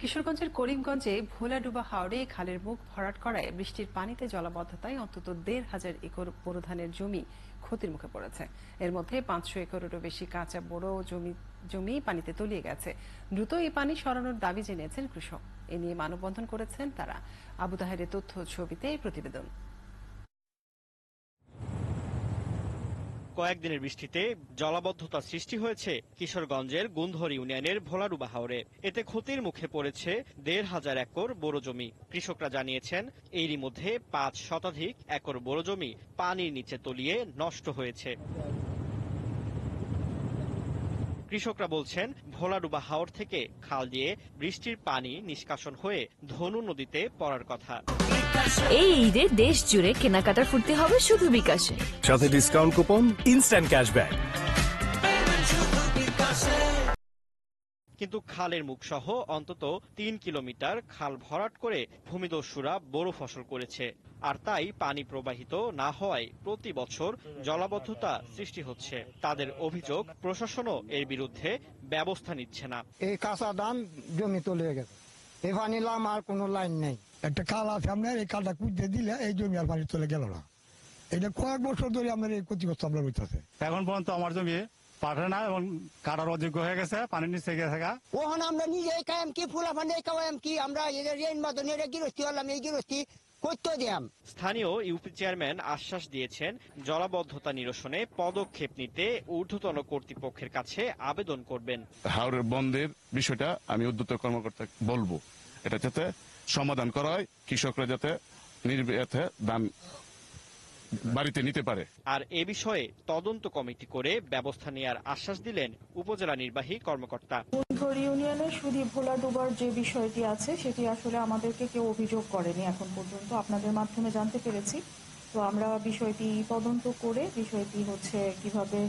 কিশোরগঞ্জের করিমগঞ্জে ভোলাডুবা হাওরে খালের মুখ ভরাট করায় বৃষ্টির পানিতে জলাবদ্ধতায় অন্তত ১,৫০০ একর বোরো ধানের জমি ক্ষতির মুখে পড়েছে। এর মধ্যে ৫০০ একরেরও বেশি কাঁচা বোরো জমি পানিতে তলিয়ে গেছে। দ্রুত এই পানি সরানোর দাবি জানিয়েছেন কৃষক। এ নিয়ে মানববন্ধন করেছেন তারা। আবু তাহেরের তথ্য ছবিতে এই প্রতিবেদন। কয়েকদিনের বৃষ্টিতে জলাবদ্ধতা সৃষ্টি হয়েছে কিশোরগঞ্জের গুন্ধর ইউনিয়নের ভোলাডুবা হাওরে। এতে ক্ষতির মুখে পড়েছে ১,৫০০ একর বোরো জমি। কৃষকরা জানিয়েছেন এরই মধ্যে ৫ শতাধিক একর বোরো জমি পানির নিচে তলিয়ে নষ্ট হয়েছে। কৃষকরা বলছেন ভোলাডুবা হাওর থেকে খাল দিয়ে বৃষ্টির পানি নিষ্কাশন হয়ে ধনু নদীতে পড়ার কথা। এই ঈদে দেশ জুড়ে কেনাকাটার ফুর্তি হবে শুধু বিকাশে, সাথে ডিসকাউন্ট কুপন, ইনস্ট্যান্ট ক্যাশব্যাক। কিন্তু খালের মুখ সহ অন্তত ৩ কিলোমিটার খাল ভরাট করে ভূমিদস্যুরা বোরো ফসল করেছে। আর তাই পানি প্রবাহিত না হওয়ায় প্রতি বছর জলাবদ্ধতা সৃষ্টি হচ্ছে। তাদের অভিযোগ প্রশাসনও এর বিরুদ্ধে ব্যবস্থা নিচ্ছে না। এই কাঁচা ধান জমি তলিয়ে গেছে, এই পানি আর কোনো লাইন নেই। একটা খাল আছে, আপনার এই খালটা কুঁজতে দিলে এই জমি আর পানি চলে গেল না। এটা কয়েক বছর ধরে আমাদের এই ক্ষতিগ্রস্ত আমরা হইতেছে। এখন পর্যন্ত আমার জমি পাঠে না এবং কাটার অযোগ্য হয়ে গেছে, পানির নিচে গেছে। ওখান আমরা নিজে কায়াম কি ফুলা ফান্ডে কায়াম কি আমরা রেন মাদনের গৃহস্থী হলাম, এই গৃহস্থী করতে দিয়াম। স্থানীয় ইউপি চেয়ারম্যান আশ্বাস দিয়েছেন জলাবদ্ধতা নিরসনে পদক্ষেপ নিতে ঊর্ধ্বতন কর্তৃপক্ষের কাছে আবেদন করবেন। হাওরের বন্ধের বিষয়টা আমি উদ্যত কর্মকর্তা বলবো, এটা যাতে সমাধান করা হয়, কৃষকরা যাতে নির্ভয়ে ধান বাড়িতে নিতে পারে। আর এ বিষয়ে তদন্ত কমিটি করে ব্যবস্থা নেওয়ার আশ্বাস দিলেন উপজেলা নির্বাহী কর্মকর্তা। গুন্ধর ইউনিয়নে শুধু ভোলাডুবার যে বিষয়টি আছে সেটি আসলে আমাদেরকে কেউ অভিযোগ করেনি এখন পর্যন্ত, আপনাদের মাধ্যমে জানতে পেরেছি। তো আমরা বিষয়টি তদন্ত করে বিষয়টি কিভাবে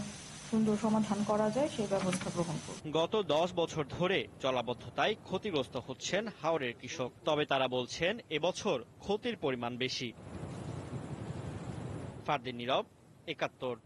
সুন্দর সমাধান করা যায় সেই ব্যবস্থা গ্রহণ করব। গত ১০ বছর ধরে জলাবদ্ধতায় ক্ষতিগ্রস্ত হচ্ছেন হাওরের কৃষক। তবে তারা বলছেন এবছর ক্ষতির পরিমাণ বেশি। ফারদিন নীরব, ৭১।